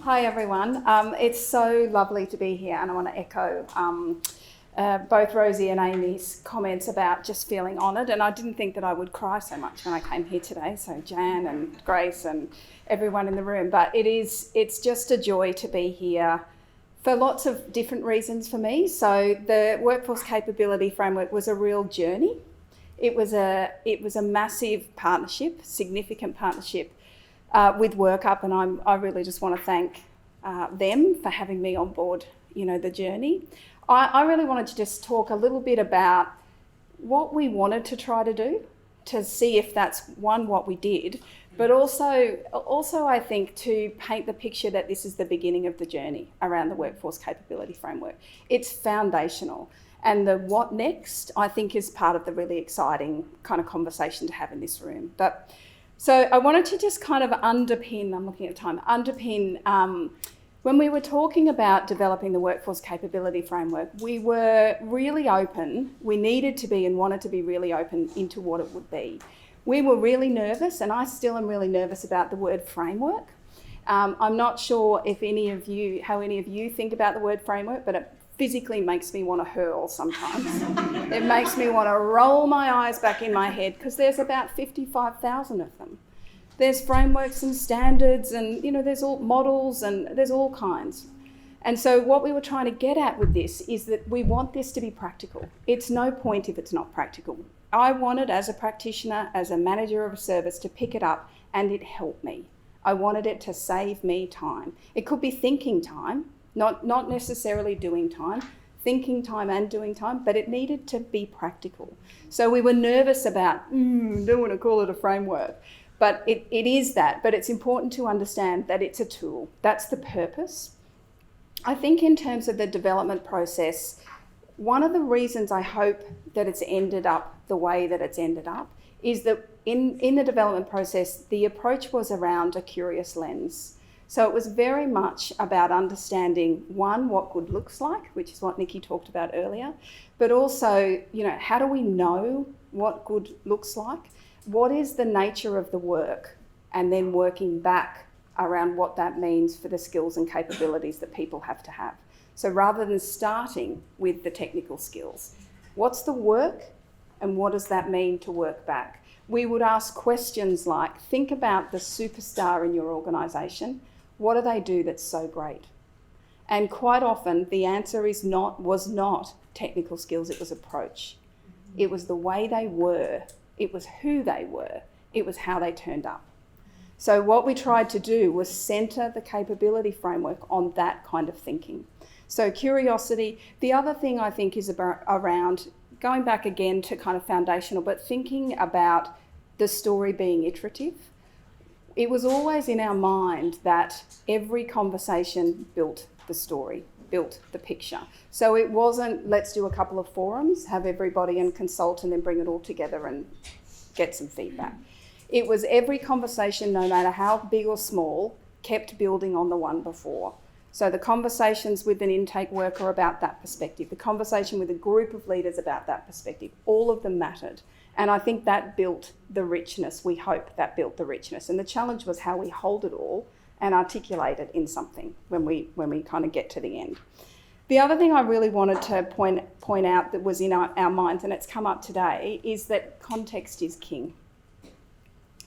Hi everyone. It's so lovely to be here, and I want to echo both Rosie and Amy's comments about just feeling honoured. And I didn't think that I would cry so much when I came here today, so Jan and Grace and everyone in the room. But it's just a joy to be here for lots of different reasons for me. So the Workforce Capability Framework was a real journey. It was a massive partnership, significant partnership with WorkUp, and I really just want to thank them for having me on board, the journey. I really wanted to just talk a little bit about what we wanted to try to do, to see if that's what we did, but also I think to paint the picture that this is the beginning of the journey around the Workforce Capability Framework. It's foundational. And the what next, I think, is part of the really exciting kind of conversation to have in this room. So I wanted to just kind of underpin, I'm looking at time, when we were talking about developing the Workforce Capability Framework, we were really open, we needed to be and wanted to be really open into what it would be. We were really nervous, and I still am really nervous about the word framework. I'm not sure how any of you think about the word framework, but it physically makes me want to hurl sometimes. It makes me want to roll my eyes back in my head, because there's about 55,000 of them. There's frameworks and standards, and there's all models, and there's all kinds. And so what we were trying to get at with this is that we want this to be practical. It's no point if it's not practical. I wanted, as a practitioner, as a manager of a service, to pick it up, and it helped me. I wanted it to save me time. It could be thinking time, not necessarily doing time, thinking time and doing time, but it needed to be practical. So we were nervous about, don't want to call it a framework, but it is that. But it's important to understand that it's a tool. That's the purpose. I think in terms of the development process, one of the reasons I hope that it's ended up the way that it's ended up is that in the development process, the approach was around a curious lens. So it was very much about understanding, one, what good looks like, which is what Nikki talked about earlier, but also, how do we know what good looks like? What is the nature of the work? And then working back around what that means for the skills and capabilities that people have to have. So rather than starting with the technical skills, what's the work and what does that mean to work back? We would ask questions like, think about the superstar in your organisation. What do they do that's so great? And quite often the answer was not technical skills, it was approach. It was the way they were, it was who they were, it was how they turned up. So what we tried to do was centre the capability framework on that kind of thinking. So curiosity. The other thing I think is around, going back again to kind of foundational, but thinking about the story being iterative. It was always in our mind that every conversation built the story, built the picture. So it wasn't, let's do a couple of forums, have everybody and consult and then bring it all together and get some feedback. It was every conversation, no matter how big or small, kept building on the one before. So the conversations with an intake worker about that perspective, the conversation with a group of leaders about that perspective, all of them mattered. And I think that built the richness. We hope that built the richness. And the challenge was how we hold it all and articulate it in something when we kind of get to the end. The other thing I really wanted to point out that was in our minds, and it's come up today, is that context is king.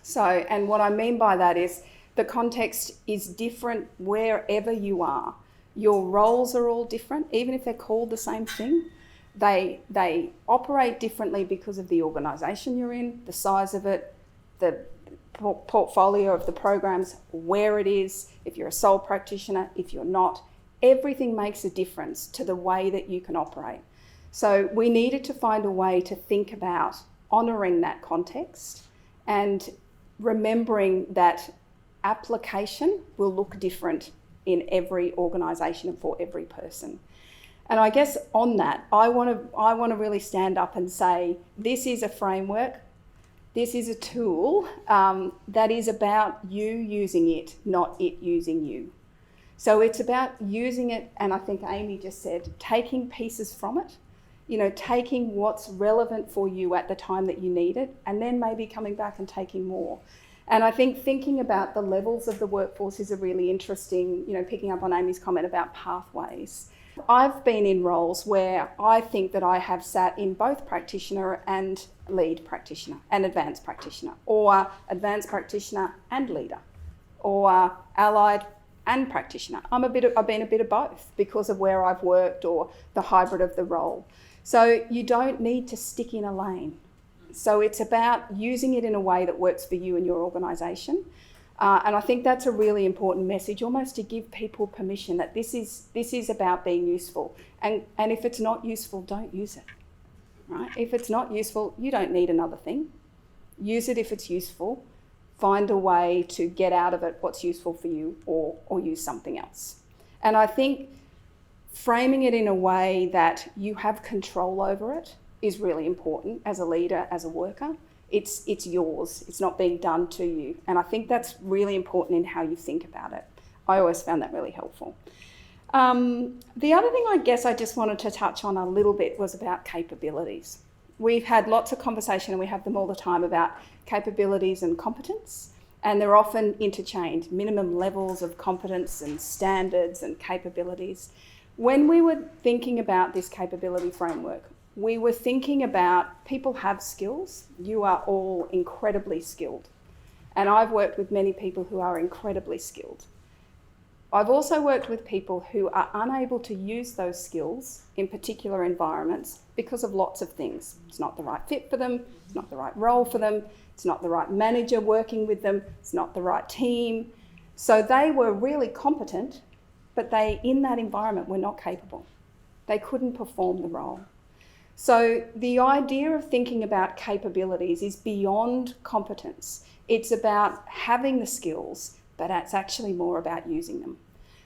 So, and what I mean by that is the context is different wherever you are. Your roles are all different, even if they're called the same thing. They operate differently because of the organisation you're in, the size of it, the portfolio of the programs, where it is, if you're a sole practitioner, if you're not. Everything makes a difference to the way that you can operate. So we needed to find a way to think about honouring that context and remembering that application will look different in every organisation and for every person. And I guess on that, I want to really stand up and say, this is a framework, this is a tool that is about you using it, not it using you. So it's about using it, and I think Amy just said, taking pieces from it, taking what's relevant for you at the time that you need it, and then maybe coming back and taking more. And I think thinking about the levels of the workforce is a really interesting, picking up on Amy's comment about pathways. I've been in roles where I think that I have sat in both practitioner and lead practitioner and advanced practitioner, or advanced practitioner and leader, or allied and practitioner. I've been a bit of both because of where I've worked or the hybrid of the role. So you don't need to stick in a lane. So it's about using it in a way that works for you and your organisation. And I think that's a really important message, almost to give people permission that this is about being useful. And if it's not useful, don't use it. Right? If it's not useful, you don't need another thing. Use it if it's useful. Find a way to get out of it what's useful for you, or use something else. And I think framing it in a way that you have control over it is really important as a leader, as a worker. It's yours. It's not being done to you. And I think that's really important in how you think about it. I always found that really helpful. The other thing I guess I just wanted to touch on a little bit was about capabilities. We've had lots of conversation, and we have them all the time, about capabilities and competence, and they're often interchanged, minimum levels of competence and standards and capabilities. When we were thinking about this capability framework, we were thinking about people have skills. You are all incredibly skilled. And I've worked with many people who are incredibly skilled. I've also worked with people who are unable to use those skills in particular environments because of lots of things. It's not the right fit for them, it's not the right role for them, it's not the right manager working with them, it's not the right team. So they were really competent, but they, in that environment, were not capable. They couldn't perform the role. So the idea of thinking about capabilities is beyond competence. It's about having the skills, but it's actually more about using them.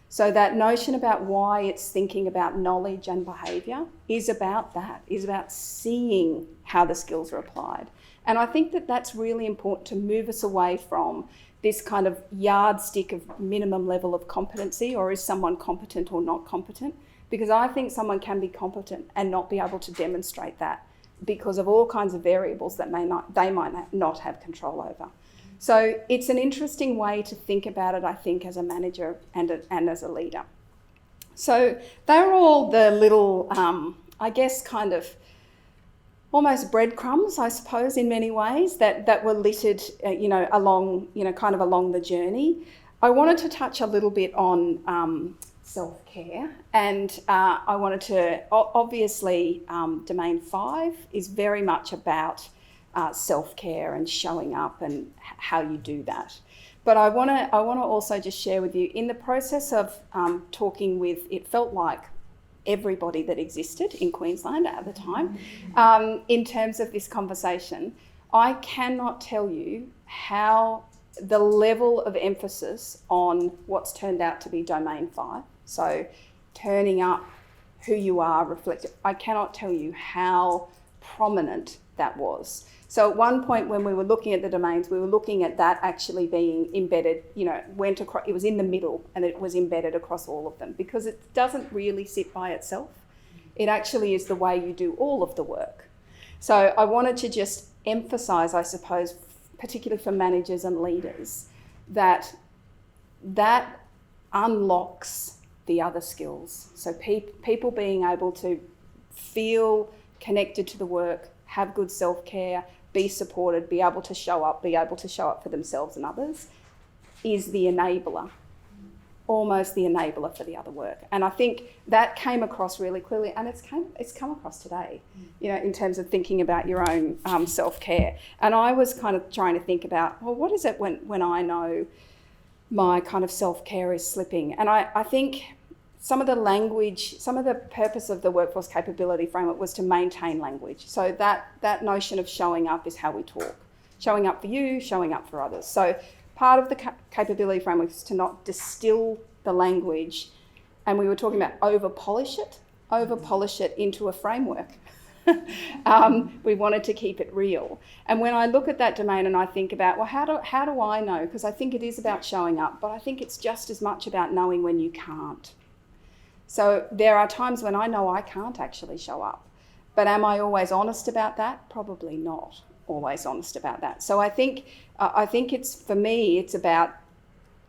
So that notion about why it's thinking about knowledge and behaviour is about that, is about seeing how the skills are applied. And I think that that's really important to move us away from this kind of yardstick of minimum level of competency, or is someone competent or not competent? Because I think someone can be competent and not be able to demonstrate that because of all kinds of variables that they might not have control over. So it's an interesting way to think about it, I think, as a manager and as a leader. So they're all the little, I guess, kind of almost breadcrumbs, I suppose, in many ways, that were littered, along the journey. I wanted to touch a little bit on self-care, and I wanted to, obviously, Domain 5 is very much about self-care and showing up and how you do that. But I want to also just share with you, in the process of talking with, it felt like, everybody that existed in Queensland at the time, in terms of this conversation, I cannot tell you how the level of emphasis on what's turned out to be Domain 5, so turning up, who you are, reflective, I cannot tell you how prominent that was. So at one point when we were looking at the domains, we were looking at that actually being embedded, went across, it was in the middle and it was embedded across all of them, because it doesn't really sit by itself. It actually is the way you do all of the work. So I wanted to just emphasise, I suppose, particularly for managers and leaders, that unlocks the other skills. So people being able to feel connected to the work, have good self-care, be supported, be able to show up for themselves and others, is the enabler, almost the enabler for the other work. And I think that came across really clearly, and it's come across today, in terms of thinking about your own self-care. And I was kind of trying to think about, well, what is it when I know my kind of self-care is slipping? And I think some of the purpose of the workforce capability framework was to maintain language. So that notion of showing up is how we talk. Showing up for you, showing up for others. So part of the capability framework is to not distill the language, and we were talking about over-polish it into a framework. We wanted to keep it real. And when I look at that domain and I think about, well, how do I know? Because I think it is about showing up, but I think it's just as much about knowing when you can't. So there are times when I know I can't actually show up. But am I always honest about that? Probably not. always honest about that. So I think it's, for me, it's about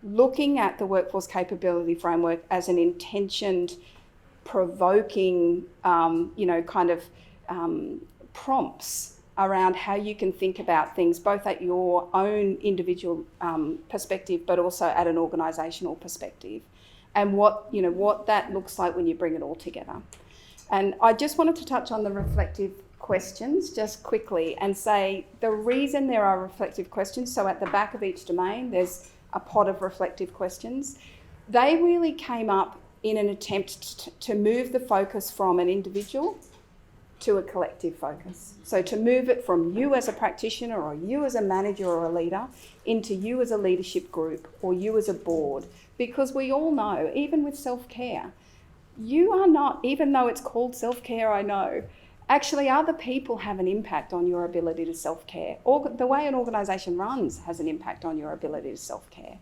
looking at the workforce capability framework as an intentioned, provoking, prompts around how you can think about things, both at your own individual perspective, but also at an organisational perspective, and what that looks like when you bring it all together. And I just wanted to touch on the reflective questions just quickly and say the reason there are reflective questions, so at the back of each domain there's a pot of reflective questions. They really came up in an attempt to move the focus from an individual to a collective focus. So to move it from you as a practitioner or you as a manager or a leader into you as a leadership group or you as a board. Because we all know, even with self-care, you are not, even though it's called self-care, I know, actually other people have an impact on your ability to self-care. Or the way an organisation runs has an impact on your ability to self-care.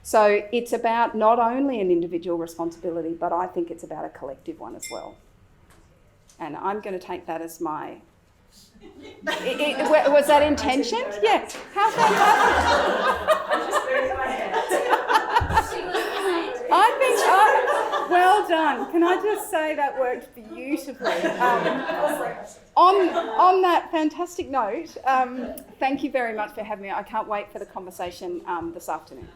So it's about not only an individual responsibility, but I think it's about a collective one as well. And I'm going to take that as my... was that intentioned? Yeah. How fantastic. I just buried my head. I think, well done. Can I just say that worked beautifully? On that fantastic note, thank you very much for having me. I can't wait for the conversation this afternoon.